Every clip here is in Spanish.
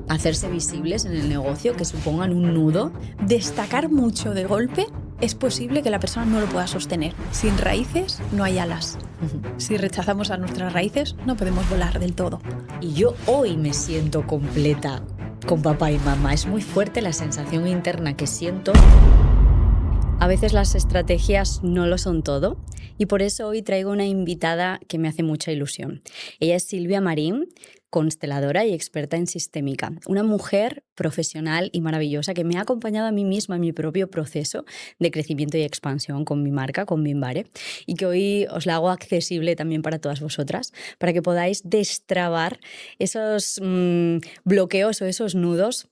hacerse visibles en el negocio, que supongan un nudo. Destacar mucho de golpe, es posible que la persona no lo pueda sostener. Sin raíces no hay alas. Si rechazamos a nuestras raíces, no podemos volar del todo. Y yo hoy me siento completa con papá y mamá. Es muy fuerte la sensación interna que siento. A veces las estrategias no lo son todo y por eso hoy traigo una invitada que me hace mucha ilusión. Ella es Silvia Marín, consteladora y experta en sistémica. Una mujer profesional y maravillosa que me ha acompañado a mí misma en mi propio proceso de crecimiento y expansión con mi marca, con Minvare, y que hoy os la hago accesible también para todas vosotras, para que podáis destrabar esos bloqueos o esos nudos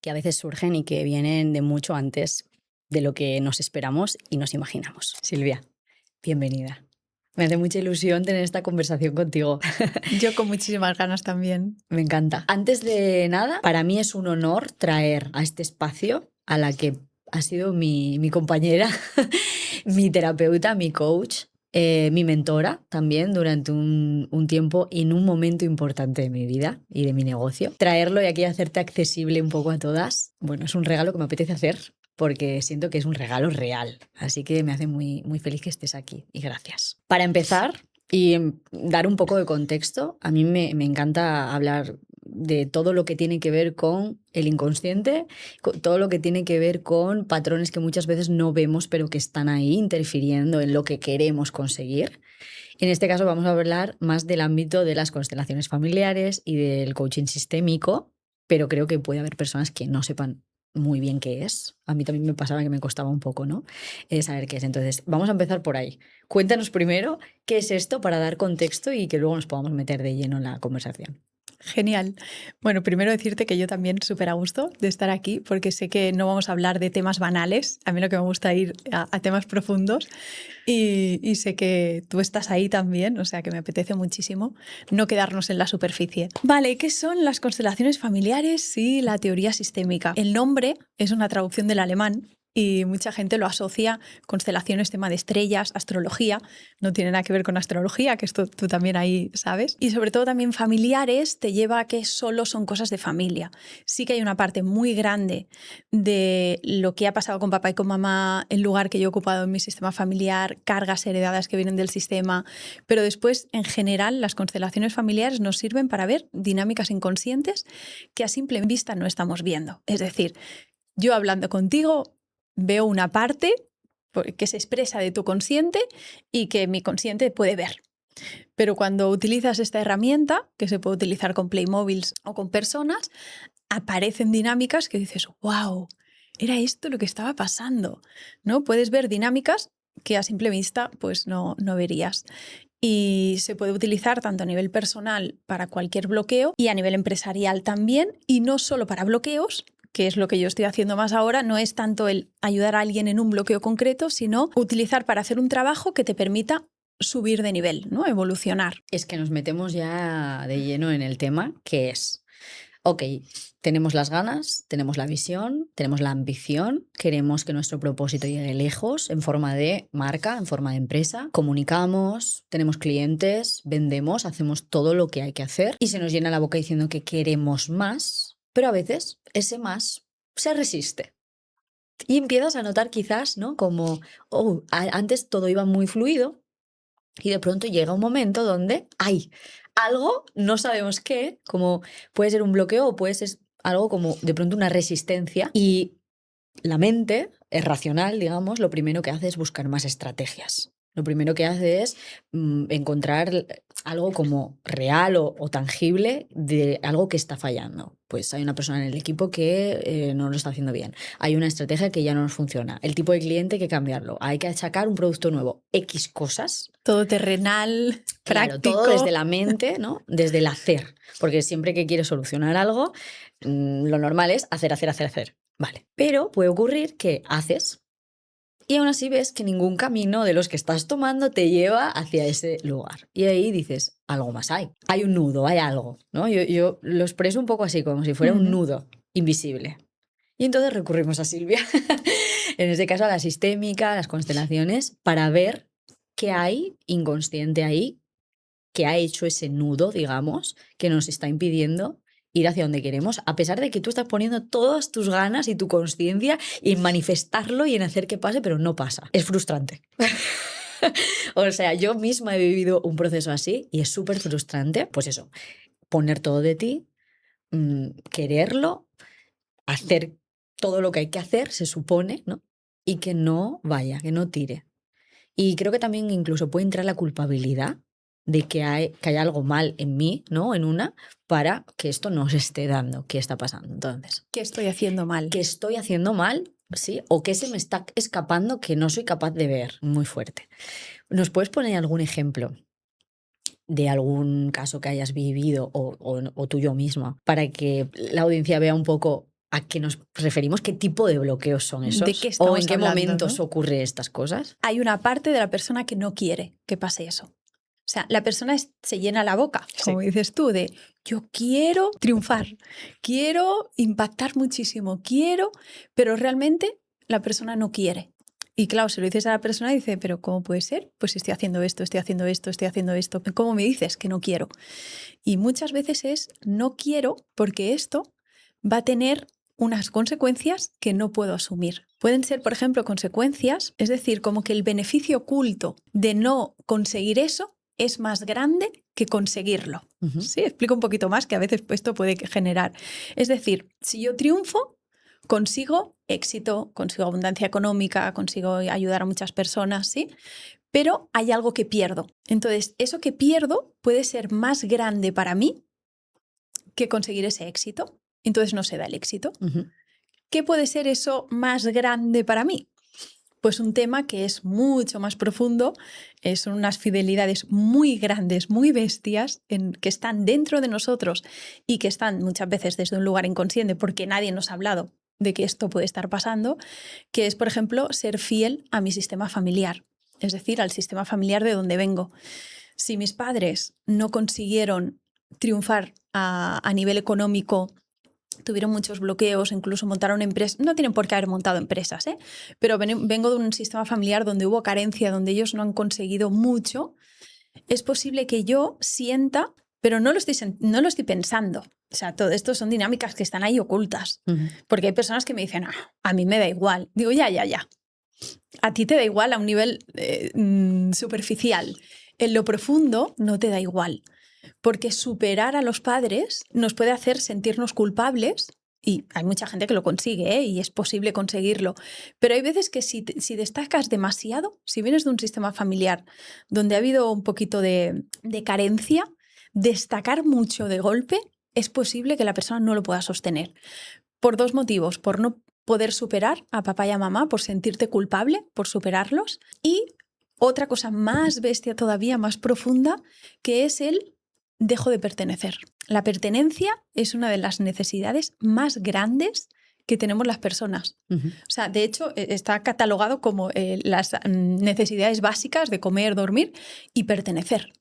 que a veces surgen y que vienen de mucho antes de lo que nos esperamos y nos imaginamos. Silvia, bienvenida. Me hace mucha ilusión tener esta conversación contigo. Yo con muchísimas ganas también. Me encanta. Antes de nada, para mí es un honor traer a este espacio a la que ha sido mi compañera, mi terapeuta, mi coach, mi mentora también durante un tiempo en un momento importante de mi vida y de mi negocio. Traerlo y aquí hacerte accesible un poco a todas, bueno, es un regalo que me apetece hacer porque siento que es un regalo real. Así que me hace muy, muy feliz que estés aquí y gracias. Para empezar y dar un poco de contexto, a mí me encanta hablar de todo lo que tiene que ver con el inconsciente, con todo lo que tiene que ver con patrones que muchas veces no vemos pero que están ahí interfiriendo en lo que queremos conseguir. En este caso vamos a hablar más del ámbito de las constelaciones familiares y del coaching sistémico, pero creo que puede haber personas que no sepan muy bien qué es. A mí también me pasaba que me costaba un poco, ¿no? Saber qué es. Entonces, vamos a empezar por ahí. Cuéntanos primero qué es esto para dar contexto y que luego nos podamos meter de lleno en la conversación. Genial. Bueno, primero decirte que yo también súper a gusto de estar aquí porque sé que no vamos a hablar de temas banales. A mí lo que me gusta ir a temas profundos y sé que tú estás ahí también, o sea que me apetece muchísimo no quedarnos en la superficie. Vale, ¿qué son las constelaciones familiares y la teoría sistémica? El nombre es una traducción del alemán y mucha gente lo asocia constelaciones, tema de estrellas, astrología. No tiene nada que ver con astrología, que esto tú también ahí sabes. Y sobre todo también familiares te lleva a que solo son cosas de familia. Sí que hay una parte muy grande de lo que ha pasado con papá y con mamá, el lugar que yo he ocupado en mi sistema familiar, cargas heredadas que vienen del sistema, pero después, en general, las constelaciones familiares nos sirven para ver dinámicas inconscientes que a simple vista no estamos viendo. Es decir, yo hablando contigo veo una parte que se expresa de tu consciente y que mi consciente puede ver. Pero cuando utilizas esta herramienta, que se puede utilizar con Playmobiles o con personas, aparecen dinámicas que dices, wow, era esto lo que estaba pasando, ¿no? Puedes ver dinámicas que a simple vista pues no verías. Y se puede utilizar tanto a nivel personal para cualquier bloqueo y a nivel empresarial también, y no solo para bloqueos, que es lo que yo estoy haciendo más ahora. No es tanto el ayudar a alguien en un bloqueo concreto, sino utilizar para hacer un trabajo que te permita subir de nivel, ¿no? Evolucionar. Es que nos metemos ya de lleno en el tema, que es, ok, tenemos las ganas, tenemos la visión, tenemos la ambición, queremos que nuestro propósito llegue lejos en forma de marca, en forma de empresa, comunicamos, tenemos clientes, vendemos, hacemos todo lo que hay que hacer y se nos llena la boca diciendo que queremos más, pero a veces ese más se resiste. Y empiezas a notar quizás, ¿no? Como, antes todo iba muy fluido y de pronto llega un momento donde hay algo, no sabemos qué, como puede ser un bloqueo o puede ser algo como de pronto una resistencia y la mente, es racional, digamos, lo primero que hace es buscar más estrategias. Lo primero que hace es encontrar algo como real o tangible de algo que está fallando. Pues hay una persona en el equipo que no lo está haciendo bien. Hay una estrategia que ya no nos funciona. El tipo de cliente hay que cambiarlo. Hay que achacar un producto nuevo. X cosas. Todo terrenal, Claro, práctico. todo desde la mente, ¿no? Desde el hacer. Porque siempre que quieres solucionar algo, lo normal es hacer, hacer, hacer, hacer. Vale. Pero puede ocurrir que haces y aún así ves que ningún camino de los que estás tomando te lleva hacia ese lugar. Y ahí dices, algo más hay. Hay un nudo, hay algo, ¿no? Yo lo expreso un poco así, como si fuera un nudo invisible. Y entonces recurrimos a Silvia, en este caso a la sistémica, a las constelaciones, para ver qué hay inconsciente ahí, que ha hecho ese nudo, digamos, que nos está impidiendo ir hacia donde queremos, a pesar de que tú estás poniendo todas tus ganas y tu conciencia en manifestarlo y en hacer que pase, pero no pasa. Es frustrante. O sea, yo misma he vivido un proceso así y es súper frustrante. Pues eso, poner todo de ti, quererlo, hacer todo lo que hay que hacer, se supone, ¿no? Y que no vaya, que no tire. Y creo que también incluso puede entrar la culpabilidad de que hay algo mal en mí, ¿no? En una, para que esto no se esté dando. ¿Qué está pasando? Entonces, ¿Qué estoy haciendo mal? ¿qué estoy haciendo mal? ¿Sí? ¿O qué se me está escapando que no soy capaz de ver? Muy fuerte. ¿Nos puedes poner algún ejemplo de algún caso que hayas vivido o tuyo mismo para que la audiencia vea un poco a qué nos referimos, qué tipo de bloqueos son esos? ¿De qué ¿O estamos en qué hablando, momentos no? ocurre estas cosas? Hay una parte de la persona que no quiere que pase eso. O sea, la persona se llena la boca, como dices tú, de yo quiero triunfar, quiero impactar muchísimo, pero realmente la persona no quiere. Y claro, se lo dices a la persona y dice, pero ¿cómo puede ser? Pues estoy haciendo esto, estoy haciendo esto, estoy haciendo esto. ¿Cómo me dices que no quiero? Y muchas veces es no quiero porque esto va a tener unas consecuencias que no puedo asumir. Pueden ser, por ejemplo, consecuencias, es decir, como que el beneficio oculto de no conseguir eso es más grande que conseguirlo. Ujú. Sí, explico un poquito más que a veces esto puede generar. Es decir, si yo triunfo, consigo éxito, consigo abundancia económica, consigo ayudar a muchas personas, ¿sí? Pero hay algo que pierdo. Entonces, eso que pierdo puede ser más grande para mí que conseguir ese éxito. Entonces no se da el éxito. Ujú. ¿Qué puede ser eso más grande para mí? Pues un tema que es mucho más profundo, son unas fidelidades muy grandes, muy bestias, que están dentro de nosotros y que están muchas veces desde un lugar inconsciente porque nadie nos ha hablado de que esto puede estar pasando, que es, por ejemplo, ser fiel a mi sistema familiar, es decir, al sistema familiar de donde vengo. Si mis padres no consiguieron triunfar a nivel económico, tuvieron muchos bloqueos, incluso montaron empresas, no tienen por qué haber montado empresas, pero vengo de un sistema familiar donde hubo carencia, donde ellos no han conseguido mucho, es posible que yo sienta, pero no lo estoy pensando. O sea, todo esto son dinámicas que están ahí ocultas, Ujú. porque hay personas que me dicen, a mí me da igual. Digo, ya. A ti te da igual a un nivel superficial. En lo profundo no te da igual. Porque superar a los padres nos puede hacer sentirnos culpables, y hay mucha gente que lo consigue, y es posible conseguirlo. Pero hay veces que si destacas demasiado, si vienes de un sistema familiar donde ha habido un poquito de carencia, destacar mucho de golpe es posible que la persona no lo pueda sostener. Por dos motivos: por no poder superar a papá y a mamá, por sentirte culpable por superarlos, y otra cosa más bestia todavía, más profunda, que es el dejo de pertenecer. La pertenencia es una de las necesidades más grandes que tenemos las personas. Ujú. O sea, de hecho, está catalogado como las necesidades básicas de comer, dormir y pertenecer.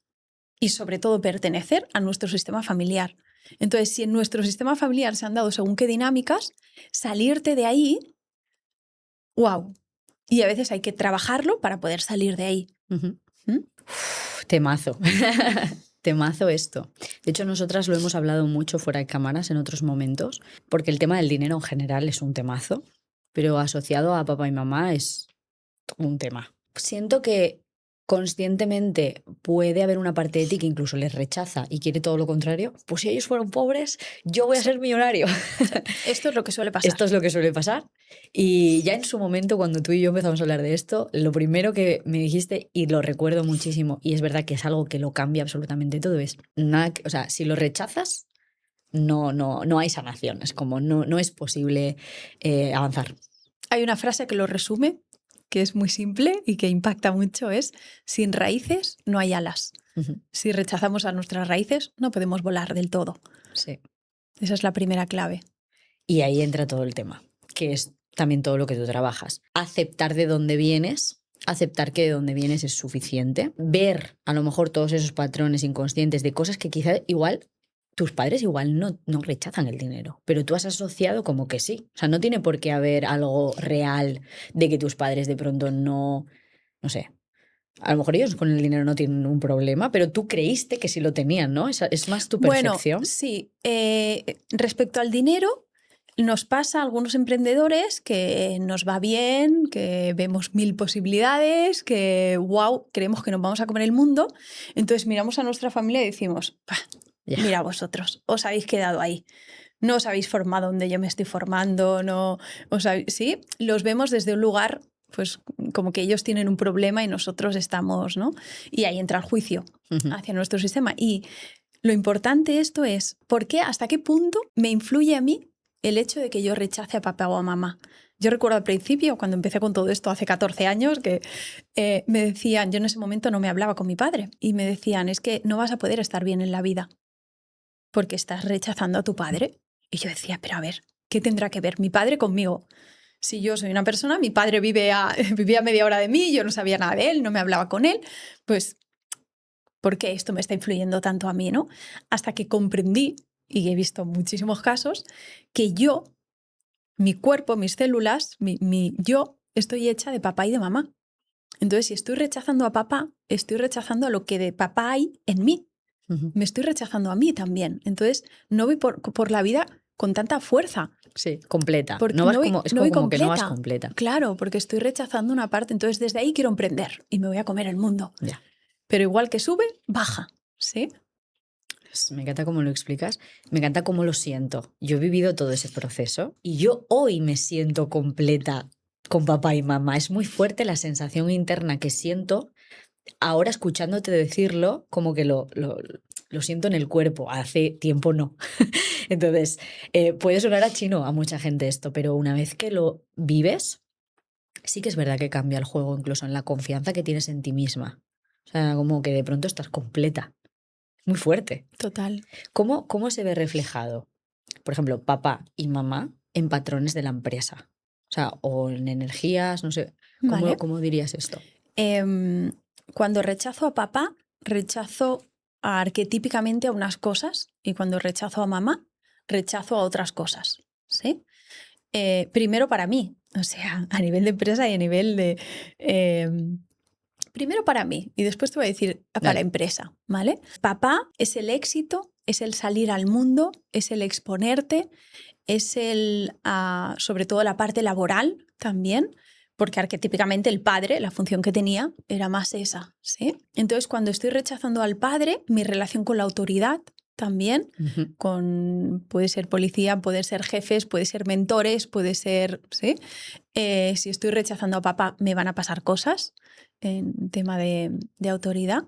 Y sobre todo pertenecer a nuestro sistema familiar. Entonces, si en nuestro sistema familiar se han dado según qué dinámicas, salirte de ahí, wow. Y a veces hay que trabajarlo para poder salir de ahí. Ujú. ¿Mm? Temazo. Temazo esto. De hecho, nosotras lo hemos hablado mucho fuera de cámaras en otros momentos, porque el tema del dinero en general es un temazo, pero asociado a papá y mamá es un tema. Siento que conscientemente puede haber una parte de ti que incluso les rechaza y quiere todo lo contrario. Pues si ellos fueron pobres, yo voy a ser millonario. Esto es lo que suele pasar. Esto es lo que suele pasar. Y ya en su momento, cuando tú y yo empezamos a hablar de esto, lo primero que me dijiste, y lo recuerdo muchísimo, y es verdad que es algo que lo cambia absolutamente todo, es nada, o sea, si lo rechazas, no hay sanación. Es como no es posible avanzar. Hay una frase que lo resume, que es muy simple y que impacta mucho, es: sin raíces no hay alas. Ujú. Si rechazamos a nuestras raíces, no podemos volar del todo. Sí. Esa es la primera clave. Y ahí entra todo el tema, que es también todo lo que tú trabajas. Aceptar de dónde vienes, aceptar que de dónde vienes es suficiente, ver a lo mejor todos esos patrones inconscientes de cosas que quizá igual tus padres igual no rechazan el dinero, pero tú has asociado como que sí. O sea, no tiene por qué haber algo real de que tus padres de pronto no sé, A lo mejor ellos con el dinero no tienen un problema, pero tú creíste que sí lo tenían, ¿no? Es más tu percepción. Bueno, sí. Respecto al dinero, nos pasa a algunos emprendedores que nos va bien, que vemos 1000 posibilidades, que wow, creemos que nos vamos a comer el mundo. Entonces miramos a nuestra familia y decimos, "Pah, Ya. mira vosotros, os habéis quedado ahí. No os habéis formado donde yo me estoy formando, no sí, los vemos desde un lugar, pues como que ellos tienen un problema y nosotros estamos, ¿no? Y ahí entra el juicio Ujú. hacia nuestro sistema. Y lo importante de esto es, ¿por qué, hasta qué punto me influye a mí el hecho de que yo rechace a papá o a mamá? Yo recuerdo al principio, cuando empecé con todo esto hace 14 años, que me decían, yo en ese momento no me hablaba con mi padre, y me decían, es que no vas a poder estar bien en la vida porque estás rechazando a tu padre. Y yo decía, pero a ver, ¿qué tendrá que ver mi padre conmigo? Si yo soy una persona, mi padre vivía a media hora de mí, yo no sabía nada de él, no me hablaba con él, pues ¿por qué esto me está influyendo tanto a mí, no? Hasta que comprendí, y he visto muchísimos casos, que yo, mi cuerpo, mis células, yo estoy hecha de papá y de mamá. Entonces, si estoy rechazando a papá, estoy rechazando a lo que de papá hay en mí. Ujú. Me estoy rechazando a mí también. Entonces, no voy por la vida con tanta fuerza. Sí, completa. Porque No vas no voy, como, es no voy como que no vas completa. completa. Claro, porque estoy rechazando una parte. Entonces, desde ahí quiero emprender y me voy a comer el mundo. Ya. Pero igual que sube, baja. ¿Sí? Me encanta cómo lo explicas, me encanta cómo lo siento. Yo he vivido todo ese proceso y yo hoy me siento completa con papá y mamá. Es muy fuerte la sensación interna que siento ahora escuchándote decirlo, como que lo siento en el cuerpo. Hace tiempo no. Entonces, puede sonar a chino a mucha gente esto, pero una vez que lo vives, sí que es verdad que cambia el juego, incluso en la confianza que tienes en ti misma. O sea, como que de pronto estás completa. Muy fuerte. Total. ¿Cómo se ve reflejado, por ejemplo, papá y mamá en patrones de la empresa? O sea, o en energías, no sé. Vale. ¿Cómo dirías esto? Cuando rechazo a papá, rechazo arquetípicamente a unas cosas, y cuando rechazo a mamá, rechazo a otras cosas. ¿Sí? Primero para mí, o sea, a nivel de empresa y a nivel de... primero para mí y después te voy a decir para Dale. empresa, ¿vale? Papá es el éxito, es el salir al mundo, es el exponerte, es el, sobre todo la parte laboral también, porque arquetípicamente el padre, la función que tenía, era más esa, ¿sí? Entonces, cuando estoy rechazando al padre, mi relación con la autoridad también, Ujú. puede ser policía, puede ser jefes, puede ser mentores, puede ser, ¿sí? Si estoy rechazando a papá, me van a pasar cosas en tema de autoridad.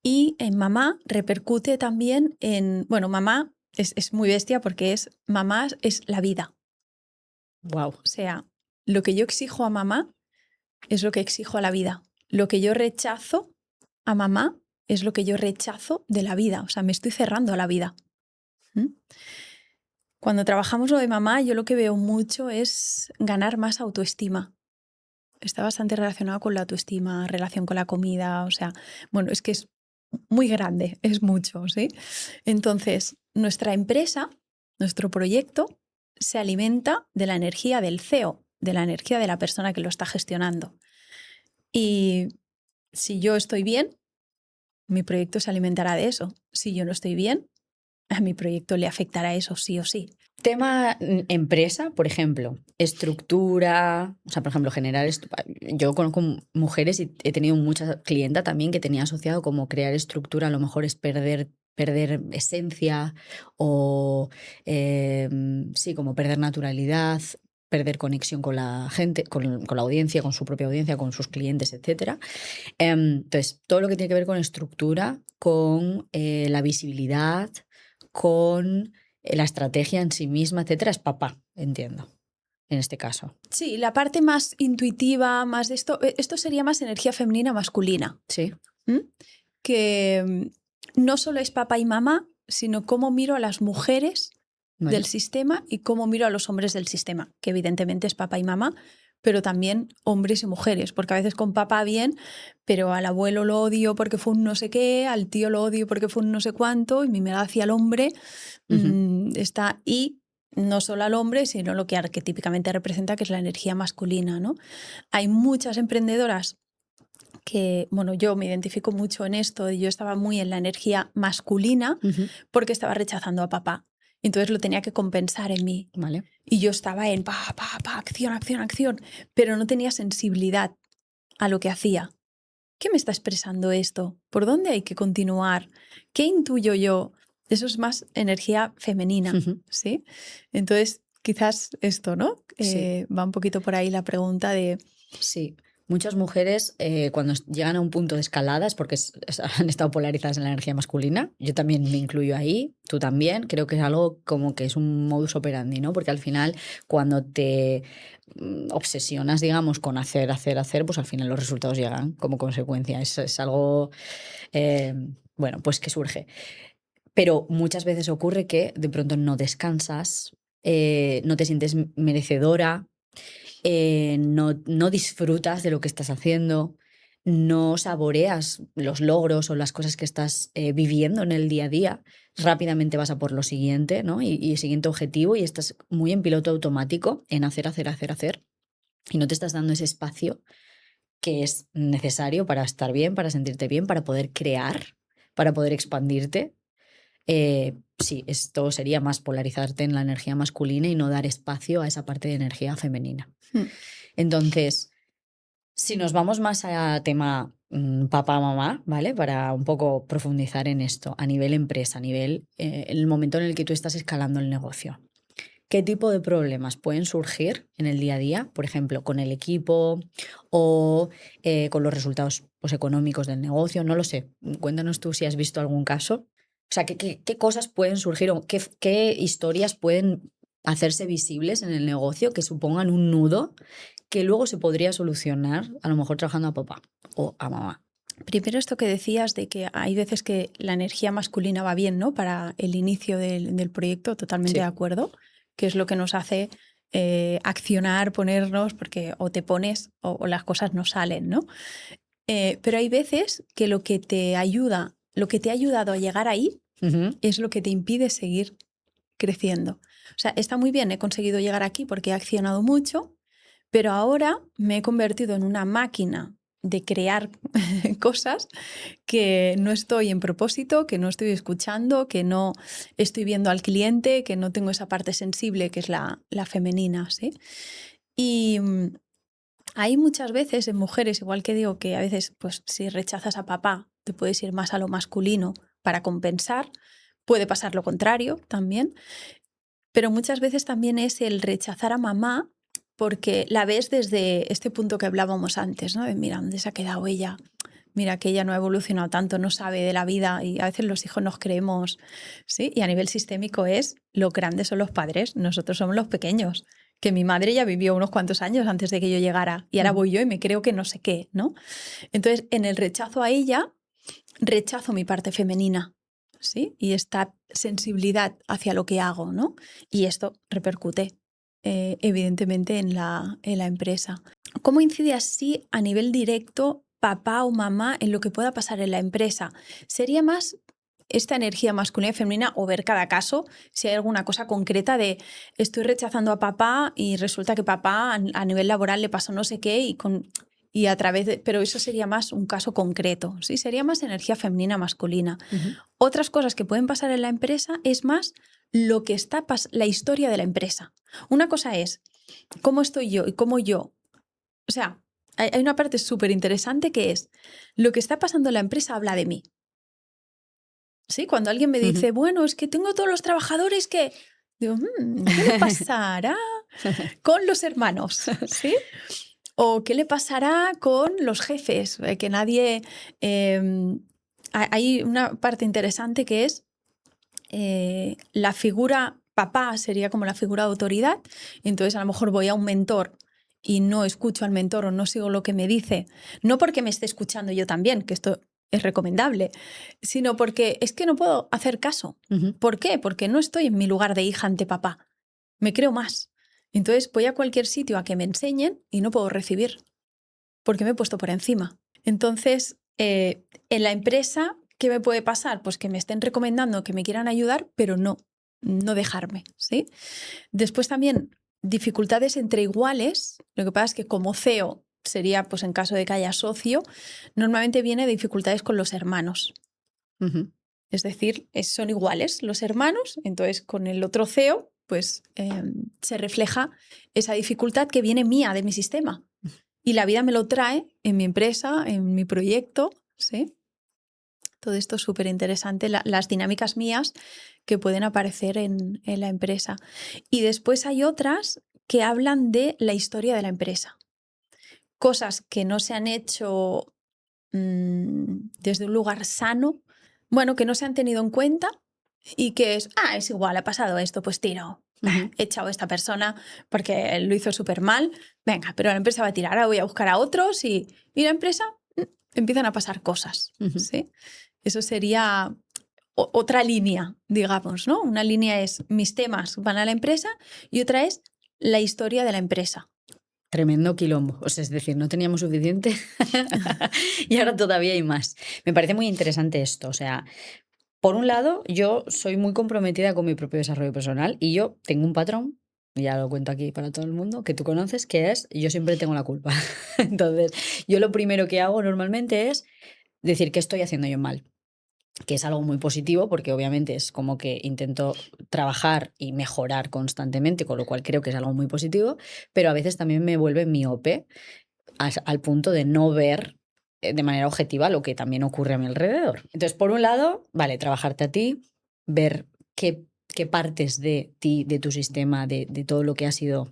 Y en mamá repercute también en, bueno, mamá es muy bestia porque mamá es la vida. Wow. O sea, lo que yo exijo a mamá es lo que exijo a la vida. Lo que yo rechazo a mamá es lo que yo rechazo de la vida. O sea, me estoy cerrando a la vida. ¿Mm? Cuando trabajamos lo de mamá, yo lo que veo mucho es ganar más autoestima. Está bastante relacionado con la autoestima, relación con la comida, o sea, bueno, es que es muy grande, es mucho, ¿sí? Entonces, nuestra empresa, nuestro proyecto, se alimenta de la energía del CEO, de la energía de la persona que lo está gestionando. Y si yo estoy bien, mi proyecto se alimentará de eso. Si yo no estoy bien, a mi proyecto le afectará eso sí o sí. Tema empresa, por ejemplo, estructura, o sea, por ejemplo, yo conozco mujeres y he tenido mucha clienta también que tenía asociado como crear estructura, a lo mejor es perder esencia o sí, como perder naturalidad, perder conexión con la gente, con la audiencia, con su propia audiencia, con sus clientes, etc. Entonces, todo lo que tiene que ver con estructura, con la visibilidad, con la estrategia en sí misma, etcétera, es papá, entiendo, en este caso. Sí, la parte más intuitiva, más de esto sería más energía femenina masculina. Sí. ¿Mm? Que no solo es papá y mamá, sino cómo miro a las mujeres Vale. del sistema y cómo miro a los hombres del sistema, que evidentemente es papá y mamá, pero también hombres y mujeres, porque a veces con papá bien, pero al abuelo lo odio porque fue un no sé qué, al tío lo odio porque fue un no sé cuánto, y mi mirada hacia el hombre está, y no solo al hombre, sino lo que arquetípicamente representa, que es la energía masculina, ¿no? Hay muchas emprendedoras que, bueno, yo me identifico mucho en esto, yo estaba muy en la energía masculina porque estaba rechazando a papá. Entonces lo tenía que compensar en mí. Vale. Y yo estaba en acción, acción, acción, pero no tenía sensibilidad a lo que hacía. ¿Qué me está expresando esto? ¿Por dónde hay que continuar? ¿Qué intuyo yo? Eso es más energía femenina, ¿sí? Entonces, quizás esto, ¿no? Sí. Va un poquito por ahí la pregunta de... Sí, muchas mujeres cuando llegan a un punto de escalada es porque han estado polarizadas en la energía masculina. Yo también me incluyo ahí, tú también. Creo que es algo como que es un modus operandi, ¿no? Porque al final cuando te obsesionas, digamos, con hacer, pues al final los resultados llegan como consecuencia. Es algo, bueno, pues que surge. Pero muchas veces ocurre que de pronto no descansas, no te sientes merecedora, no disfrutas de lo que estás haciendo, no saboreas los logros o las cosas que estás viviendo en el día a día. Rápidamente vas a por lo siguiente, ¿no? Y el siguiente objetivo y estás muy en piloto automático en hacer, hacer, hacer, hacer. Y no te estás dando ese espacio que es necesario para estar bien, para sentirte bien, para poder crear, para poder expandirte. Sí, esto sería más polarizarte en la energía masculina y no dar espacio a esa parte de energía femenina. Entonces, si nos vamos más a tema papá, mamá, ¿vale? Para un poco profundizar en esto, a nivel empresa, a nivel, en el momento en el que tú estás escalando el negocio. ¿Qué tipo de problemas pueden surgir en el día a día? Por ejemplo, con el equipo o con los resultados pues, económicos del negocio, no lo sé. Cuéntanos tú si has visto algún caso. O sea, ¿qué cosas pueden surgir o qué historias pueden hacerse visibles en el negocio que supongan un nudo que luego se podría solucionar a lo mejor trabajando a papá o a mamá? Primero esto que decías de que hay veces que la energía masculina va bien, ¿no? Para el inicio del proyecto, totalmente Sí. de acuerdo, que es lo que nos hace accionar, ponernos, porque o te pones o las cosas no salen, ¿no? Pero hay veces que lo que te ayuda, lo que te ha ayudado a llegar ahí es lo que te impide seguir creciendo. O sea, está muy bien, he conseguido llegar aquí porque he accionado mucho, pero ahora me he convertido en una máquina de crear cosas que no estoy en propósito, que no estoy escuchando, que no estoy viendo al cliente, que no tengo esa parte sensible que es la femenina, ¿sí? Y hay muchas veces en mujeres, igual que digo que a veces, pues si rechazas a papá, te puedes ir más a lo masculino para compensar. Puede pasar lo contrario también, pero muchas veces también es el rechazar a mamá porque la ves desde este punto que hablábamos antes, ¿no? De mira, ¿dónde se ha quedado ella? Mira que ella no ha evolucionado tanto, no sabe de la vida y a veces los hijos nos creemos, ¿sí? Y a nivel sistémico es, los grandes son los padres, nosotros somos los pequeños. Que mi madre ya vivió unos cuantos años antes de que yo llegara y ahora voy yo y me creo que no sé qué, ¿no? Entonces, en el rechazo a ella, rechazo mi parte femenina, ¿sí? Y esta sensibilidad hacia lo que hago, ¿no? Y esto repercute evidentemente en la empresa. ¿Cómo incide así a nivel directo papá o mamá en lo que pueda pasar en la empresa? Sería más esta energía masculina y femenina o ver cada caso si hay alguna cosa concreta de estoy rechazando a papá y resulta que papá a nivel laboral le pasó no sé qué y a través de... Pero eso sería más un caso concreto, ¿sí? Sería más energía femenina masculina. Otras cosas que pueden pasar en la empresa es más lo que está la historia de la empresa. Una cosa es cómo estoy yo y cómo yo... O sea, hay una parte súper interesante que es lo que está pasando en la empresa habla de mí. ¿Sí? Cuando alguien me dice, bueno, es que tengo todos los trabajadores que... Digo, ¿qué le pasará con los hermanos? ¿Sí? ¿O qué le pasará con los jefes? Que nadie... hay una parte interesante que es la figura, papá sería como la figura de autoridad, entonces a lo mejor voy a un mentor y no escucho al mentor o no sigo lo que me dice, no porque me esté escuchando yo también, que esto es recomendable, sino porque es que no puedo hacer caso. ¿Por qué? Porque no estoy en mi lugar de hija ante papá, me creo más. Entonces voy a cualquier sitio a que me enseñen y no puedo recibir, porque me he puesto por encima. Entonces, en la empresa, ¿qué me puede pasar? Pues que me estén recomendando, que me quieran ayudar, pero no dejarme, ¿sí? Después también dificultades entre iguales. Lo que pasa es que como CEO sería pues en caso de que haya socio, normalmente viene de dificultades con los hermanos. Es decir, son iguales los hermanos, entonces con el otro CEO pues se refleja esa dificultad que viene mía de mi sistema. Y la vida me lo trae en mi empresa, en mi proyecto, ¿sí? Todo esto es súper interesante, las dinámicas mías que pueden aparecer en la empresa. Y después hay otras que hablan de la historia de la empresa. Cosas que no se han hecho desde un lugar sano, bueno, que no se han tenido en cuenta y que es igual, ha pasado esto, pues tiro. He echado a esta persona porque lo hizo súper mal. Venga, pero la empresa va a tirar, ahora voy a buscar a otros y la empresa empiezan a pasar cosas. ¿Sí? Eso sería otra línea, digamos, ¿no? Una línea es mis temas van a la empresa y otra es la historia de la empresa. Tremendo quilombo. O sea, es decir, no teníamos suficiente y ahora todavía hay más. Me parece muy interesante esto. O sea, por un lado, yo soy muy comprometida con mi propio desarrollo personal y yo tengo un patrón, ya lo cuento aquí para todo el mundo, que tú conoces, que es yo siempre tengo la culpa. Entonces, yo lo primero que hago normalmente es decir qué estoy haciendo yo mal, que es algo muy positivo porque obviamente es como que intento trabajar y mejorar constantemente, con lo cual creo que es algo muy positivo, pero a veces también me vuelve miope al punto de no ver de manera objetiva lo que también ocurre a mi alrededor. Entonces, por un lado, vale, trabajarte a ti, ver qué partes de ti, de tu sistema, de todo lo que ha sido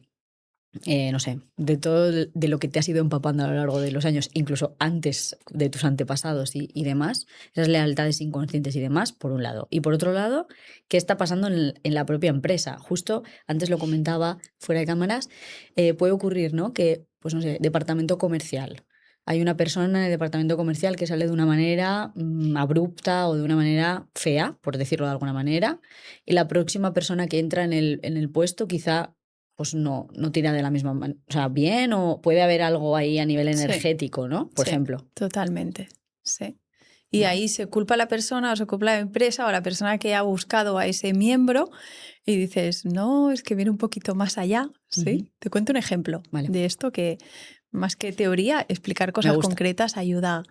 no sé, de todo de lo que te has ido empapando a lo largo de los años, incluso antes de tus antepasados y demás, esas lealtades inconscientes y demás, por un lado. Y por otro lado, ¿qué está pasando en la propia empresa? Justo antes lo comentaba fuera de cámaras, puede ocurrir, ¿no? Que, pues no sé, departamento comercial. Hay una persona en el departamento comercial que sale de una manera abrupta o de una manera fea, por decirlo de alguna manera, y la próxima persona que entra en el puesto quizá pues no tira de la misma manera, o sea, bien, o puede haber algo ahí a nivel energético, ¿no? Por ejemplo. Totalmente, sí. Y ahí se culpa a la persona o se culpa a la empresa o a la persona que ha buscado a ese miembro y dices, no, es que viene un poquito más allá, ¿sí? Te cuento un ejemplo de esto que, más que teoría, explicar cosas concretas ayuda.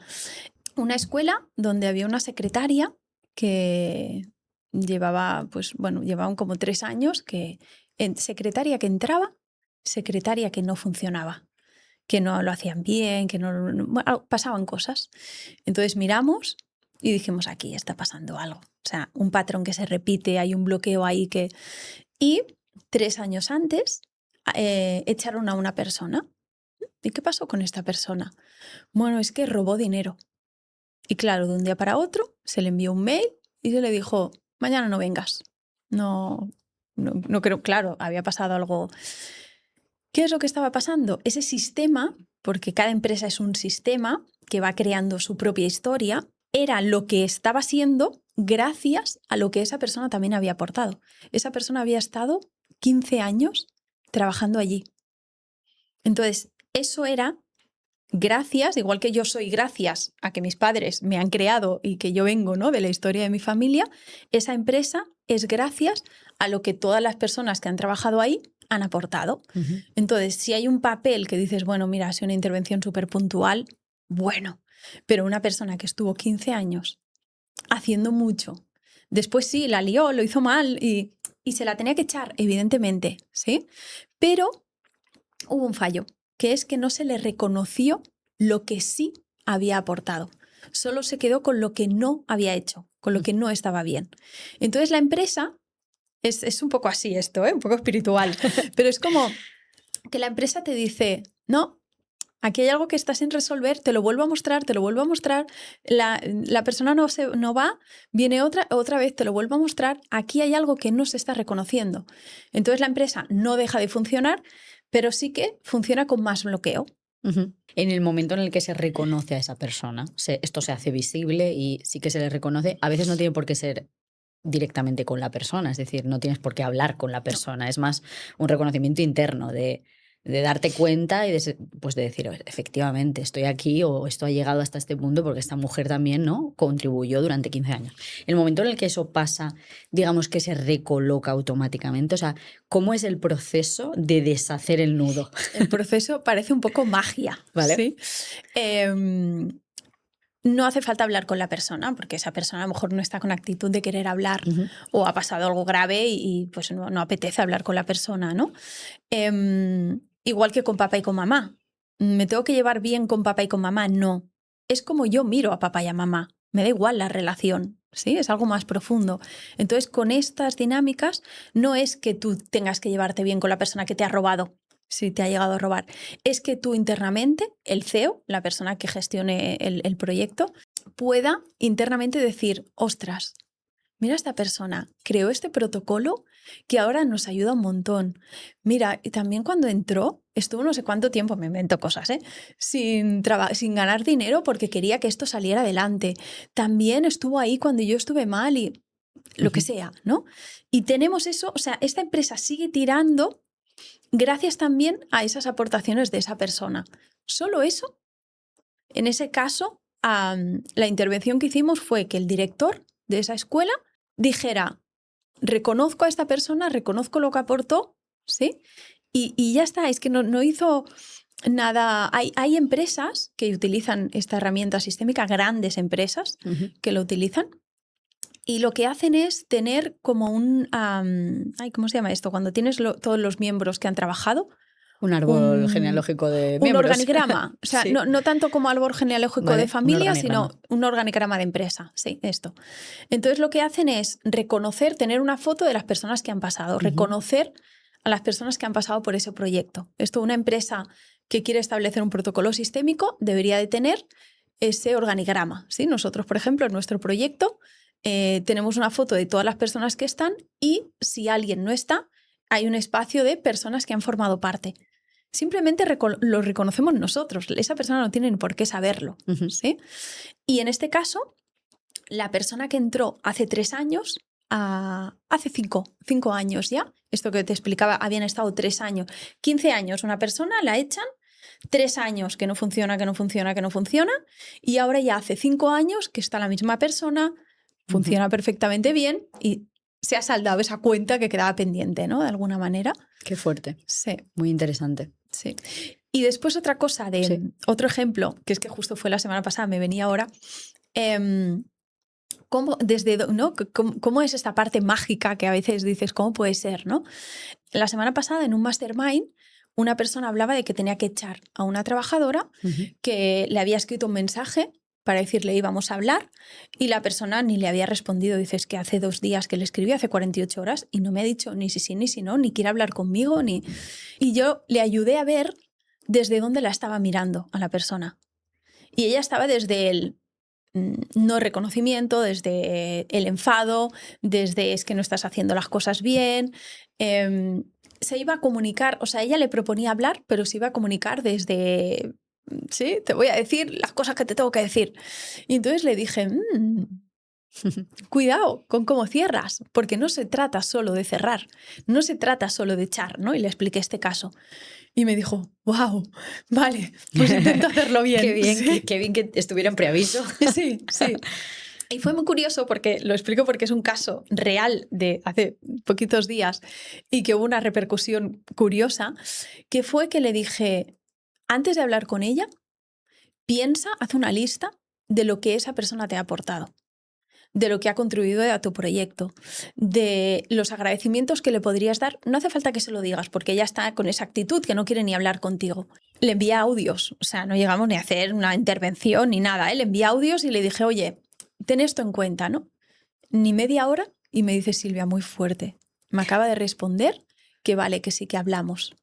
Una escuela donde había una secretaria que llevaban como 3 años que secretaria que entraba, secretaria que no funcionaba, que no lo hacían bien, que pasaban cosas. Entonces miramos y dijimos, aquí está pasando algo. O sea, un patrón que se repite, hay un bloqueo ahí que... Y 3 años antes echaron a una persona. ¿Y qué pasó con esta persona? Bueno, es que robó dinero. Y claro, de un día para otro se le envió un mail y se le dijo, mañana no vengas. No creo, claro, había pasado algo. ¿Qué es lo que estaba pasando? Ese sistema, porque cada empresa es un sistema que va creando su propia historia, era lo que estaba siendo gracias a lo que esa persona también había aportado. Esa persona había estado 15 años trabajando allí. Entonces, eso era gracias, igual que yo soy gracias a que mis padres me han creado y que yo vengo, ¿no?, de la historia de mi familia, esa empresa es gracias a lo que todas las personas que han trabajado ahí han aportado. Entonces, si hay un papel que dices, bueno, mira, ha sido una intervención súper puntual, bueno, pero una persona que estuvo 15 años haciendo mucho, después sí, la lió, lo hizo mal y se la tenía que echar, evidentemente, ¿sí? Pero hubo un fallo, que es que no se le reconoció lo que sí había aportado. Solo se quedó con lo que no había hecho, con lo que no estaba bien. Entonces la empresa, es un poco así esto, un poco espiritual, pero es como que la empresa te dice, no, aquí hay algo que está sin resolver, te lo vuelvo a mostrar, la persona no va, viene otra vez, te lo vuelvo a mostrar, aquí hay algo que no se está reconociendo. Entonces la empresa no deja de funcionar, pero sí que funciona con más bloqueo. En el momento en el que se reconoce a esa persona, esto se hace visible y sí que se le reconoce, a veces no tiene por qué ser directamente con la persona, es decir, no tienes por qué hablar con la persona, es más un reconocimiento interno de de darte cuenta y pues de decir, efectivamente, estoy aquí o esto ha llegado hasta este punto porque esta mujer también, ¿no?, contribuyó durante 15 años. El momento en el que eso pasa, digamos que se recoloca automáticamente, o sea, ¿cómo es el proceso de deshacer el nudo? El proceso parece un poco magia, ¿Vale? ¿sí? No hace falta hablar con la persona, porque esa persona a lo mejor no está con actitud de querer hablar o ha pasado algo grave y pues no apetece hablar con la persona, ¿no? Igual que con papá y con mamá. ¿Me tengo que llevar bien con papá y con mamá? No. Es como yo miro a papá y a mamá. Me da igual la relación, ¿sí? Es algo más profundo. Entonces, con estas dinámicas, no es que tú tengas que llevarte bien con la persona que te ha robado, si te ha llegado a robar. Es que tú internamente, el CEO, la persona que gestione el proyecto, pueda internamente decir, ostras, mira, esta persona creó este protocolo que ahora nos ayuda un montón. Mira, y también cuando entró, estuvo no sé cuánto tiempo, me invento cosas, sin ganar dinero porque quería que esto saliera adelante. También estuvo ahí cuando yo estuve mal y lo que sea, ¿no? Y tenemos eso, o sea, esta empresa sigue tirando gracias también a esas aportaciones de esa persona. Solo eso, en ese caso, la intervención que hicimos fue que el director de esa escuela dijera, reconozco a esta persona, reconozco lo que aportó, ¿sí? Y ya está, es que no hizo nada. Hay empresas que utilizan esta herramienta sistémica, grandes empresas que lo utilizan, y lo que hacen es tener como un... ¿cómo se llama esto? Cuando tienes todos los miembros que han trabajado. Un árbol genealógico de un miembros. Organigrama. O sea, sí. no tanto como árbol genealógico de familia, sino un organigrama de empresa. Sí, esto. Entonces lo que hacen es reconocer, tener una foto de las personas que han pasado, reconocer a las personas que han pasado por ese proyecto. Esto, una empresa que quiere establecer un protocolo sistémico debería de tener ese organigrama. ¿Sí? Nosotros, por ejemplo, en nuestro proyecto tenemos una foto de todas las personas que están y si alguien no está, hay un espacio de personas que han formado parte. Simplemente lo reconocemos nosotros. Esa persona no tiene por qué saberlo. ¿Sí? Y en este caso, la persona que entró hace 3 años, hace 5 años ya, esto que te explicaba, habían estado 3 años, 15 años, una persona la echan, 3 años que no funciona, y ahora ya hace 5 años que está la misma persona, funciona perfectamente bien y se ha saldado esa cuenta que quedaba pendiente, ¿no? De alguna manera. Qué fuerte. Sí. Muy interesante. Sí. Y después otra cosa, otro ejemplo, que es que justo fue la semana pasada, me venía ahora, ¿cómo es esta parte mágica que a veces dices, ¿cómo puede ser? ¿No? La semana pasada en un mastermind, una persona hablaba de que tenía que echar a una trabajadora que le había escrito un mensaje para decirle íbamos a hablar y la persona ni le había respondido. Dices que hace 2 días que le escribí, hace 48 horas, y no me ha dicho ni si sí ni si no, ni quiere hablar conmigo, ni... Y yo le ayudé a ver desde dónde la estaba mirando a la persona. Y ella estaba desde el no reconocimiento, desde el enfado, desde es que no estás haciendo las cosas bien. Se iba a comunicar, o sea, ella le proponía hablar, pero se iba a comunicar desde... Sí, te voy a decir las cosas que te tengo que decir. Y entonces le dije, cuidado con cómo cierras, porque no se trata solo de cerrar, no se trata solo de echar, ¿no? Y le expliqué este caso. Y me dijo, wow, vale, pues intento hacerlo bien. Qué bien, sí. qué bien que estuviera en preaviso. Sí, sí. Y fue muy curioso porque, lo explico porque es un caso real de hace poquitos días y que hubo una repercusión curiosa, que fue que le dije, antes de hablar con ella, haz una lista de lo que esa persona te ha aportado, de lo que ha contribuido a tu proyecto, de los agradecimientos que le podrías dar. No hace falta que se lo digas porque ella está con esa actitud que no quiere ni hablar contigo. Le envié audios, o sea, no llegamos ni a hacer una intervención ni nada. Le envié audios y le dije, oye, ten esto en cuenta, ¿no? Ni media hora y me dice Silvia, muy fuerte. Me acaba de responder que vale, que sí que hablamos.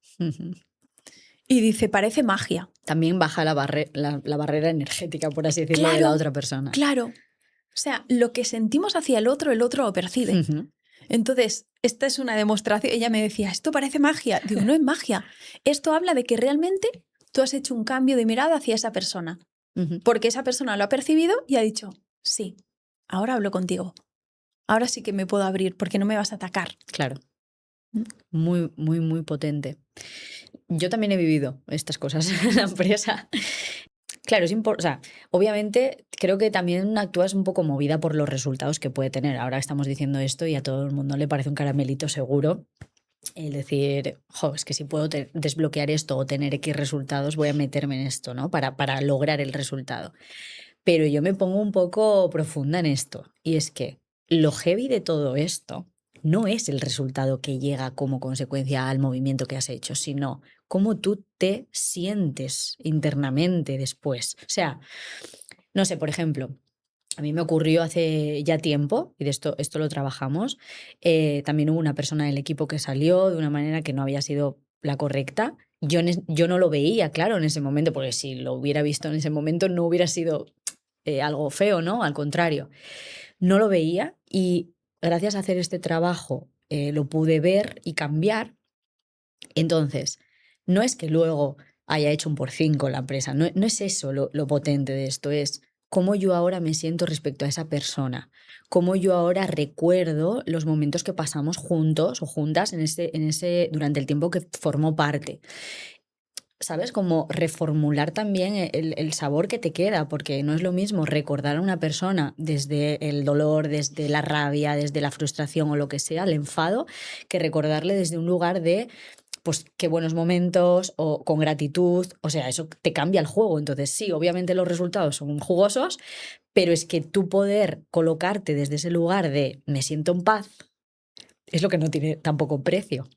Y dice, parece magia. También baja la barrera energética, por así decirlo, de la otra persona. Claro. O sea, lo que sentimos hacia el otro lo percibe. Entonces, esta es una demostración. Ella me decía, esto parece magia. Digo, no es magia. Esto habla de que realmente tú has hecho un cambio de mirada hacia esa persona. Porque esa persona lo ha percibido y ha dicho, sí, ahora hablo contigo. Ahora sí que me puedo abrir porque no me vas a atacar. Claro. Muy, muy, muy potente. yo también he vivido estas cosas en la empresa. Claro, o sea, obviamente creo que también actúas un poco movida por los resultados que puede tener. Ahora estamos diciendo esto y a todo el mundo le parece un caramelito seguro. El decir, jo, es que si puedo desbloquear esto o tener X resultados, voy a meterme en esto, ¿no? Para lograr el resultado. Pero yo me pongo un poco profunda en esto. Y es que lo heavy de todo esto no es el resultado que llega como consecuencia al movimiento que has hecho, sino cómo tú te sientes internamente después. O sea, no sé, por ejemplo, a mí me ocurrió hace ya tiempo, y de esto lo trabajamos, también hubo una persona del equipo que salió de una manera que no había sido la correcta. Yo no lo veía, claro, en ese momento, porque si lo hubiera visto en ese momento no hubiera sido algo feo, ¿no? Al contrario, no lo veía y gracias a hacer este trabajo lo pude ver y cambiar. Entonces, no es que luego haya hecho un por 5 la empresa, no es eso lo potente de esto, es cómo yo ahora me siento respecto a esa persona, cómo yo ahora recuerdo los momentos que pasamos juntos o juntas durante el tiempo que formó parte. ¿Sabes? Como reformular también el sabor que te queda, porque no es lo mismo recordar a una persona desde el dolor, desde la rabia, desde la frustración o lo que sea, el enfado, que recordarle desde un lugar de, pues, qué buenos momentos o con gratitud. O sea, eso te cambia el juego. Entonces, sí, obviamente los resultados son jugosos, pero es que tú poder colocarte desde ese lugar de me siento en paz es lo que no tiene tampoco precio.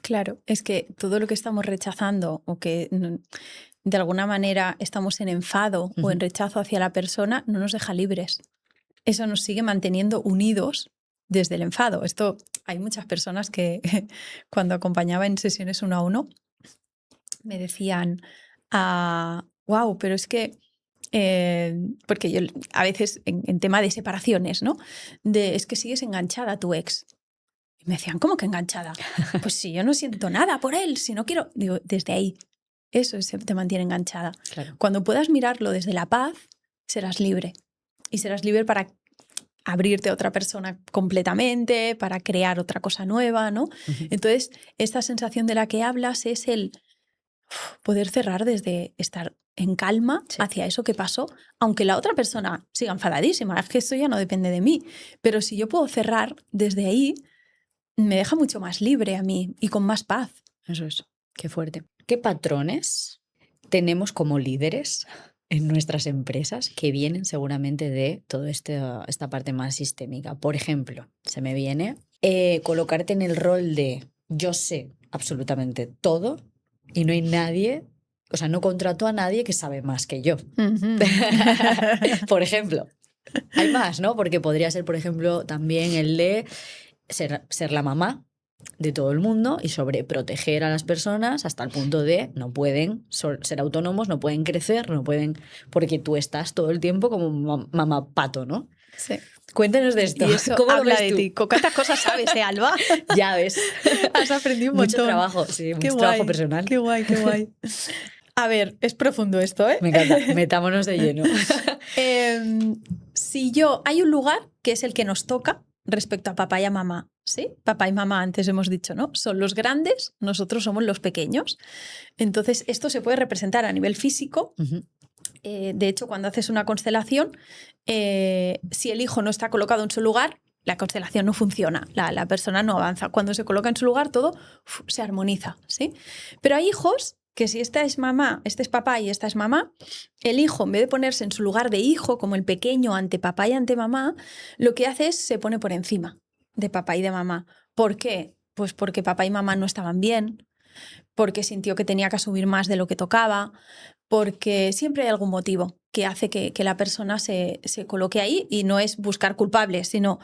Claro, es que todo lo que estamos rechazando o que de alguna manera estamos en enfado o en rechazo hacia la persona no nos deja libres. Eso nos sigue manteniendo unidos desde el enfado. Esto hay muchas personas que cuando acompañaba en sesiones 1 a 1 me decían, wow, pero es que porque yo a veces en tema de separaciones, ¿no? Es que sigues enganchada a tu ex. Y me decían, ¿cómo que enganchada? Pues si yo no siento nada por él, si no quiero. Digo, desde ahí, eso te mantiene enganchada. Claro. Cuando puedas mirarlo desde la paz, serás libre. Y serás libre para abrirte a otra persona completamente, para crear otra cosa nueva, ¿no? Entonces, esta sensación de la que hablas es el poder cerrar desde estar en calma hacia eso que pasó, aunque la otra persona siga enfadadísima. Es que eso ya no depende de mí. Pero si yo puedo cerrar desde ahí, me deja mucho más libre a mí y con más paz. Eso es, qué fuerte. ¿Qué patrones tenemos como líderes en nuestras empresas que vienen seguramente de toda esta parte más sistémica? Por ejemplo, se me viene colocarte en el rol de yo sé absolutamente todo y no hay nadie, o sea, no contrato a nadie que sabe más que yo. Por ejemplo, hay más, ¿no? Porque podría ser, por ejemplo, también el de ser la mamá de todo el mundo y sobreproteger a las personas hasta el punto de no pueden ser autónomos, no pueden crecer, no pueden, porque tú estás todo el tiempo como mamá pato, ¿no? Sí. Cuéntanos de esto. Y eso ¿Cómo habla lo ves de tú? ti. ¿Cuántas cosas sabes, Alba? Ya ves. Has aprendido un montón. Mucho trabajo, sí, Qué mucho guay, trabajo personal. Qué guay, qué guay. A ver, es profundo esto, ¿eh? Me encanta, metámonos de lleno. Hay un lugar que es el que nos toca respecto a papá y a mamá, ¿sí? Papá y mamá, antes hemos dicho, ¿no? Son los grandes, nosotros somos los pequeños. Entonces, esto se puede representar a nivel físico. De hecho, cuando haces una constelación, si el hijo no está colocado en su lugar, la constelación no funciona, la persona no avanza. Cuando se coloca en su lugar, todo se armoniza, ¿sí? Pero hay hijos que si esta es mamá, este es papá y esta es mamá, el hijo, en vez de ponerse en su lugar de hijo, como el pequeño ante papá y ante mamá, lo que hace es se pone por encima de papá y de mamá. ¿Por qué? Pues porque papá y mamá no estaban bien, porque sintió que tenía que asumir más de lo que tocaba, porque siempre hay algún motivo que hace que la persona se coloque ahí, y no es buscar culpables, sino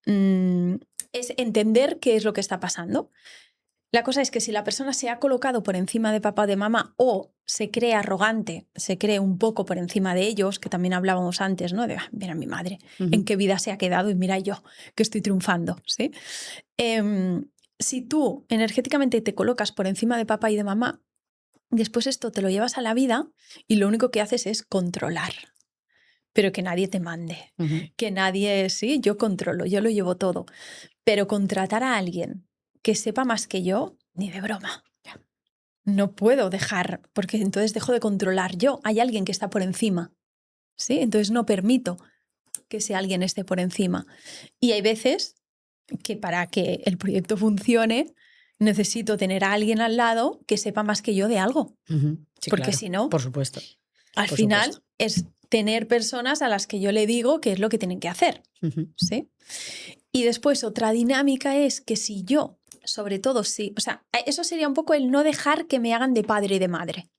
es entender qué es lo que está pasando. La cosa es que si la persona se ha colocado por encima de papá o de mamá, o se cree arrogante, se cree un poco por encima de ellos, que también hablábamos antes, ¿no? De, mira mi madre, en qué vida se ha quedado y mira yo, que estoy triunfando, ¿sí? Si tú energéticamente te colocas por encima de papá y de mamá, después esto te lo llevas a la vida y lo único que haces es controlar. Pero que nadie te mande, que nadie, sí, yo controlo, yo lo llevo todo. Pero contratar a alguien que sepa más que yo, ni de broma. no puedo dejar, porque entonces dejo de controlar yo. Hay alguien que está por encima, ¿sí? Entonces no permito que ese alguien esté por encima. Y hay veces que para que el proyecto funcione necesito tener a alguien al lado que sepa más que yo de algo. Sí, Porque claro, si no, por supuesto. al por final supuesto. es tener personas a las que yo le digo qué es lo que tienen que hacer. ¿Sí? Y después otra dinámica es que si yo, sobre todo si, o sea, eso sería un poco el no dejar que me hagan de padre y de madre.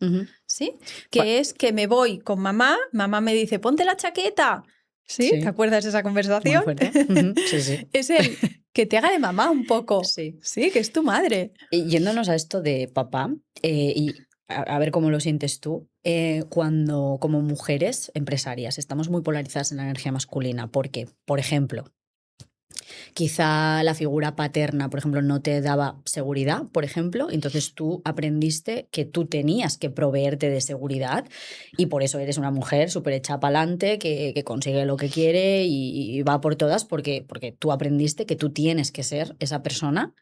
¿Sí? Que es que me voy con mamá, mamá me dice, ponte la chaqueta. ¿Sí? Sí. ¿Te acuerdas de esa Muy conversación? fuerte. Sí, sí. Es el que te haga de mamá un poco. Sí. Sí, que es tu madre. Y yéndonos a esto de papá, y a ver cómo lo sientes tú, cuando como mujeres empresarias estamos muy polarizadas en la energía masculina, porque, por ejemplo, quizá la figura paterna, por ejemplo, no te daba seguridad, por ejemplo, entonces tú aprendiste que tú tenías que proveerte de seguridad y por eso eres una mujer súper hecha pa'lante, que consigue lo que quiere y va por todas porque tú aprendiste que tú tienes que ser esa persona.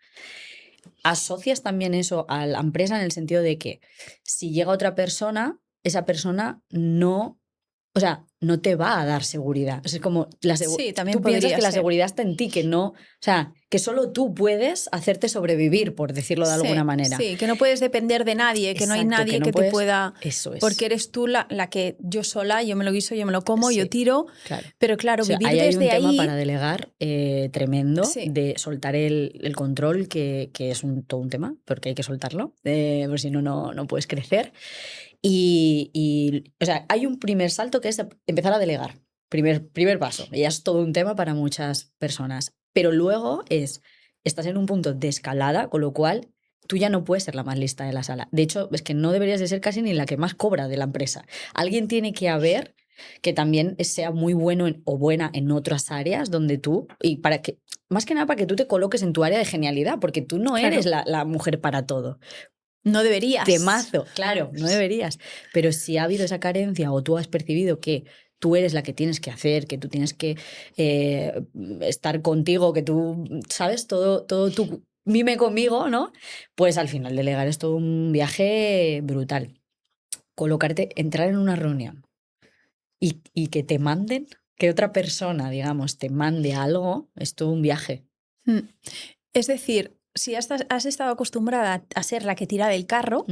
¿Asocias también eso a la empresa en el sentido de que si llega otra persona, esa persona no, o sea, no te va a dar seguridad? Es como Sí, también tú piensas podría que la ser. seguridad está en ti, que no, o sea, que solo tú puedes hacerte sobrevivir, por decirlo de alguna manera. Sí, que no puedes depender de nadie, que no hay Exacto, nadie no que te puedes- pueda... Eso es. Porque eres tú la que yo sola, yo me lo guiso, yo me lo como, yo Sí, tiro. claro. Pero claro, O sea, vivir ahí hay un desde tema ahí... para delegar tremendo, Sí. de soltar el control, que es todo un tema, porque hay que soltarlo, porque si no, no puedes crecer. O sea, hay un primer salto que es empezar a delegar. Primer paso. Y ya es todo un tema para muchas personas. Pero luego estás en un punto de escalada, con lo cual tú ya no puedes ser la más lista de la sala. De hecho, es que no deberías de ser casi ni la que más cobra de la empresa. Alguien tiene que haber que también sea muy bueno o buena en otras áreas donde tú, y para que, más que nada para que tú te coloques en tu área de genialidad, porque tú no Claro. eres la mujer para todo. No deberías. Temazo, claro, no deberías. Pero si ha habido esa carencia o tú has percibido que tú eres la que tienes que hacer, que tú tienes que estar contigo, que tú, ¿sabes? Todo tú mime conmigo, ¿no? Pues al final delegar es todo un viaje brutal. Colocarte, entrar en una reunión y que te manden, que otra persona, digamos, te mande algo, es todo un viaje. Es decir, si has estado acostumbrada a ser la que tira del carro,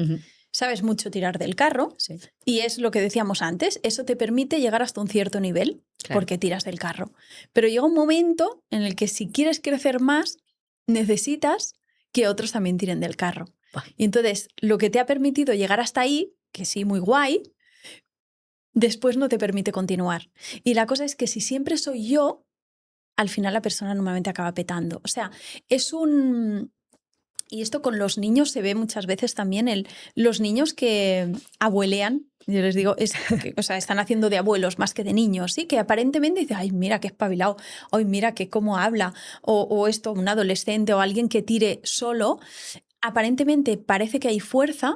sabes mucho tirar del carro, Sí. Y es lo que decíamos antes, eso te permite llegar hasta un cierto nivel, Claro. porque tiras del carro. Pero llega un momento en el que si quieres crecer más, necesitas que otros también tiren del carro. Buah. Y entonces, lo que te ha permitido llegar hasta ahí, que sí, muy guay, después no te permite continuar. Y la cosa es que si siempre soy yo, al final la persona normalmente acaba petando. O sea, es un... Y esto con los niños se ve muchas veces también, los niños que abuelean, yo les digo, o sea, están haciendo de abuelos más que de niños, ¿sí? Que aparentemente dicen, ay, mira qué espabilado, ay, mira que cómo habla, o esto, un adolescente o alguien que tire solo, aparentemente parece que hay fuerza,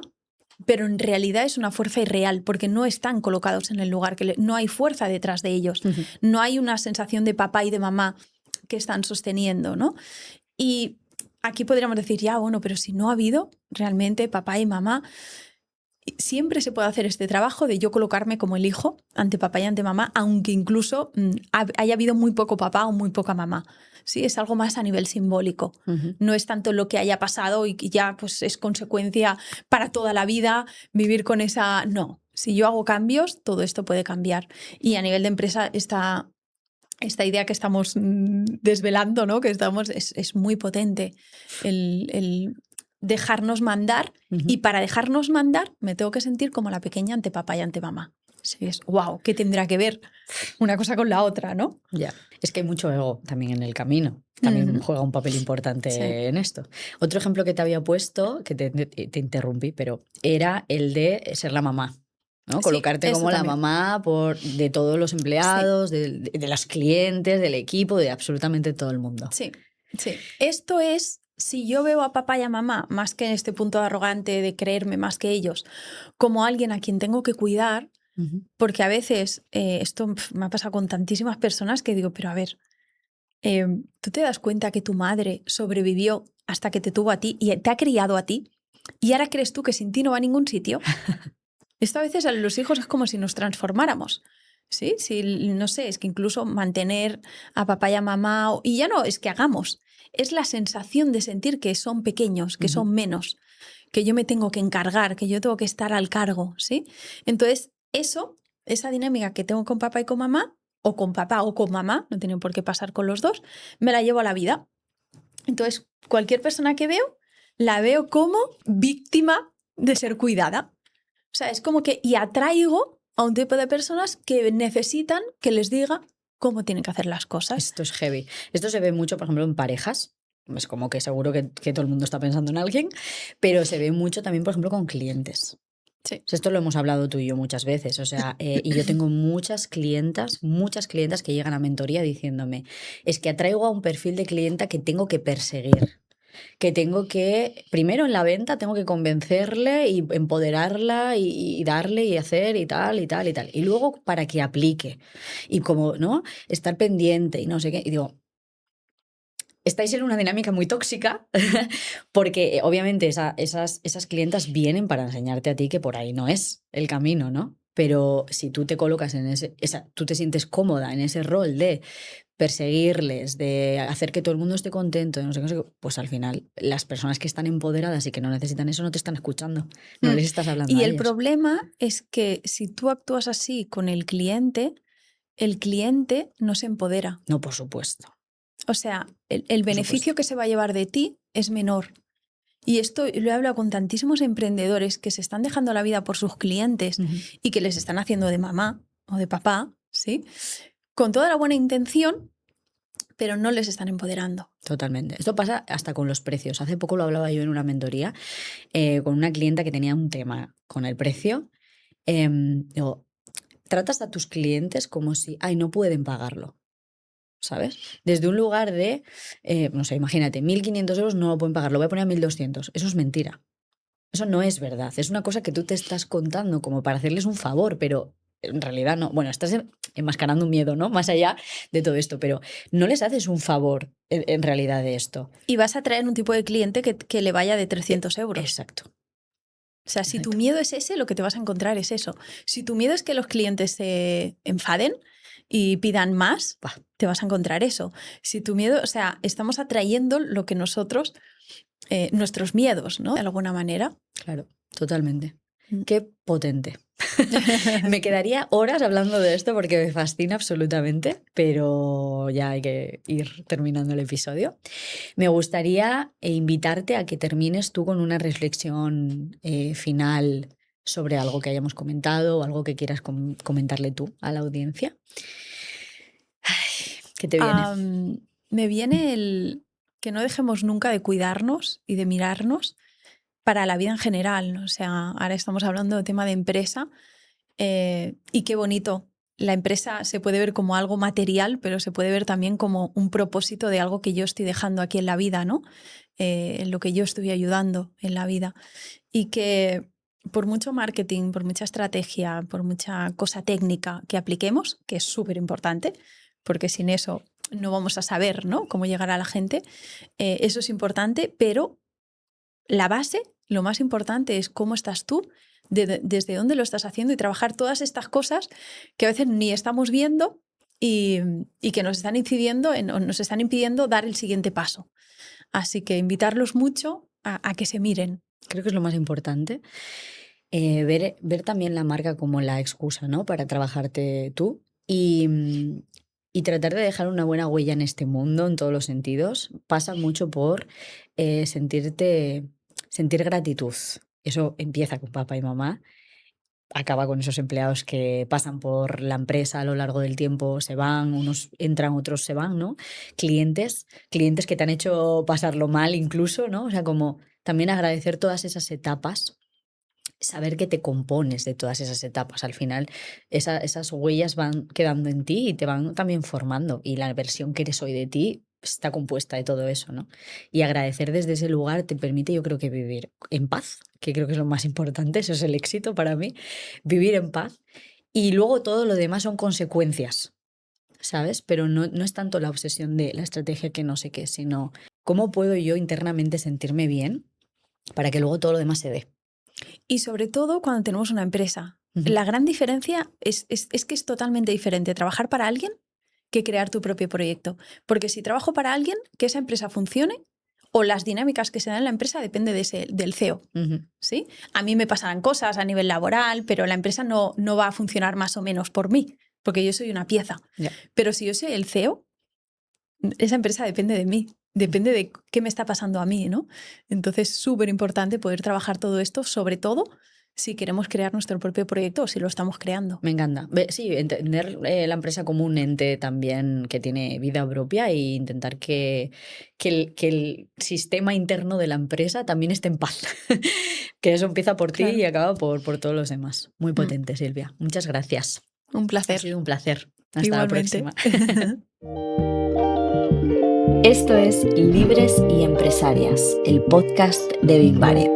pero en realidad es una fuerza irreal, porque no están colocados en el lugar, no hay fuerza detrás de ellos, no hay una sensación de papá y de mamá que están sosteniendo, ¿no? Y aquí podríamos decir, ya, bueno, pero si no ha habido realmente papá y mamá, siempre se puede hacer este trabajo de yo colocarme como el hijo ante papá y ante mamá, aunque incluso haya habido muy poco papá o muy poca mamá. Sí, es algo más a nivel simbólico. No es tanto lo que haya pasado y ya pues es consecuencia para toda la vida vivir con esa... No, si yo hago cambios, todo esto puede cambiar. Y a nivel de empresa esta idea que estamos desvelando, ¿no? Que es muy potente, el dejarnos mandar, y para dejarnos mandar me tengo que sentir como la pequeña ante papá y ante mamá. Sí, es wow, ¿qué tendrá que ver una cosa con la otra, no? Ya, es que hay mucho ego también en el camino. También juega un papel importante en esto. Otro ejemplo que te había pusto, que te interrumpí, pero era el de ser la mamá. ¿No? Colocarte como la mamá de todos los empleados, de los clientes, del equipo, de absolutamente todo el mundo. Sí, sí. Esto es, si yo veo a papá y a mamá, más que en este punto arrogante de creerme más que ellos, como alguien a quien tengo que cuidar, porque a veces esto me ha pasado con tantísimas personas que digo, pero a ver, ¿tú te das cuenta que tu madre sobrevivió hasta que te tuvo a ti y te ha criado a ti? y ahora crees tú que sin ti no va a ningún sitio. Esto a veces a los hijos es como si nos transformáramos. ¿Sí? Si, no sé, es que incluso mantener a papá y a mamá, y ya no es que hagamos, es la sensación de sentir que son pequeños, que son menos, que yo me tengo que encargar, que yo tengo que estar al cargo, ¿sí? Entonces, esa dinámica que tengo con papá y con mamá, o con papá o con mamá, no tiene por qué pasar con los dos, me la llevo a la vida. Entonces, cualquier persona que veo, la veo como víctima de ser cuidada. O sea, es como que, y atraigo a un tipo de personas que necesitan que les diga cómo tienen que hacer las cosas. Esto es heavy. Esto se ve mucho, por ejemplo, en parejas. Es como que seguro que todo el mundo está pensando en alguien, pero se ve mucho también, por ejemplo, con clientes. Sí. O sea, esto lo hemos hablado tú y yo muchas veces. O sea, y yo tengo muchas clientas que llegan a mentoría diciéndome, es que atraigo a un perfil de clienta que tengo que perseguir. Que tengo que, primero en la venta, tengo que convencerle y empoderarla y darle y hacer y tal y tal y tal. Y luego para que aplique. Y como, ¿no? Estar pendiente y no sé qué. Y digo, estáis en una dinámica muy tóxica porque obviamente esas clientas vienen para enseñarte a ti que por ahí no es el camino, ¿no? Pero si tú te colocas en tú te sientes cómoda en ese rol de perseguirles, de hacer que todo el mundo esté contento, de no sé qué, pues al final las personas que están empoderadas y que no necesitan eso no te están escuchando, no les estás hablando Y a el ellos. problema es que si tú actúas así con el cliente no se empodera. No, por supuesto. O sea, el beneficio que se va a llevar de ti es menor. Y esto lo he hablado con tantísimos emprendedores que se están dejando la vida por sus clientes y que les están haciendo de mamá o de papá, ¿sí? Con toda la buena intención, pero no les están empoderando. Totalmente. Esto pasa hasta con los precios. Hace poco lo hablaba yo en una mentoría con una clienta que tenía un tema con el precio. Digo, tratas a tus clientes como si, ay, no pueden pagarlo. ¿Sabes? Desde un lugar de, no sé, imagínate, 1.500 euros no lo pueden pagar, lo voy a poner a 1.200. Eso es mentira. Eso no es verdad. Es una cosa que tú te estás contando como para hacerles un favor, pero en realidad no. Bueno, estás enmascarando un miedo, ¿no? Más allá de todo esto, pero no les haces un favor en realidad de esto. Y vas a traer un tipo de cliente que le vaya de 300 euros. Exacto. O sea, si tu miedo es ese, lo que te vas a encontrar es eso. Si tu miedo es que los clientes se enfaden y pidan más, te vas a encontrar eso. Si tu miedo, o sea, estamos atrayendo lo que nosotros, nuestros miedos, ¿no? De alguna manera. Claro, totalmente. Qué potente. Me quedaría horas hablando de esto porque me fascina absolutamente, pero ya hay que ir terminando el episodio. Me gustaría invitarte a que termines tú con una reflexión final sobre algo que hayamos comentado o algo que quieras comentarle tú a la audiencia. Ay, ¿qué te viene? Me viene el que no dejemos nunca de cuidarnos y de mirarnos para la vida en general, ¿no? O sea, ahora estamos hablando de tema de empresa y qué bonito. La empresa se puede ver como algo material, pero se puede ver también como un propósito de algo que yo estoy dejando aquí en la vida, ¿no? En lo que yo estoy ayudando en la vida. Y que por mucho marketing, por mucha estrategia, por mucha cosa técnica que apliquemos, que es súper importante, porque sin eso no vamos a saber, ¿no?, cómo llegar a la gente, eso es importante, pero la base, lo más importante es cómo estás tú, desde dónde lo estás haciendo y trabajar todas estas cosas que a veces ni estamos viendo y que nos están impidiendo dar el siguiente paso. Así que invitarlos mucho a que se miren. Creo que es lo más importante. Ver también la marca como la excusa, ¿no?, para trabajarte tú y tratar de dejar una buena huella en este mundo en todos los sentidos. Pasa mucho por sentir gratitud. Eso empieza con papá y mamá, acaba con esos empleados que pasan por la empresa a lo largo del tiempo, se van, unos entran, otros se van, ¿no? Clientes que te han hecho pasarlo mal incluso, ¿no? O sea, como también agradecer todas esas etapas, saber que te compones de todas esas etapas. Al final, esas huellas van quedando en ti y te van también formando. Y la versión que eres hoy de ti está compuesta de todo eso, ¿no? Y agradecer desde ese lugar te permite, yo creo que vivir en paz, que creo que es lo más importante, eso es el éxito para mí, vivir en paz. Y luego todo lo demás son consecuencias, ¿sabes? Pero no es tanto la obsesión de la estrategia que no sé qué, sino cómo puedo yo internamente sentirme bien para que luego todo lo demás se dé. Y sobre todo cuando tenemos una empresa. Ujú. La gran diferencia es que es totalmente diferente trabajar para alguien que crear tu propio proyecto. Porque si trabajo para alguien, que esa empresa funcione o las dinámicas que se dan en la empresa depende del CEO. Ujú. ¿Sí? A mí me pasarán cosas a nivel laboral, pero la empresa no va a funcionar más o menos por mí, porque yo soy una pieza. Ya. Pero si yo soy el CEO, esa empresa depende de mí, depende de qué me está pasando a mí, ¿no? Entonces es súper importante poder trabajar todo esto, sobre todo si queremos crear nuestro propio proyecto o si lo estamos creando. Me encanta. Sí, entender la empresa como un ente también que tiene vida propia e intentar que el sistema interno de la empresa también esté en paz. Que eso empieza por ti Claro. y acaba por todos los demás. Muy potente, Silvia. Muchas gracias. Un Ha placer. sido un placer. Hasta Igualmente. la próxima. Esto es Libres y Empresarias, el podcast de Big Bare.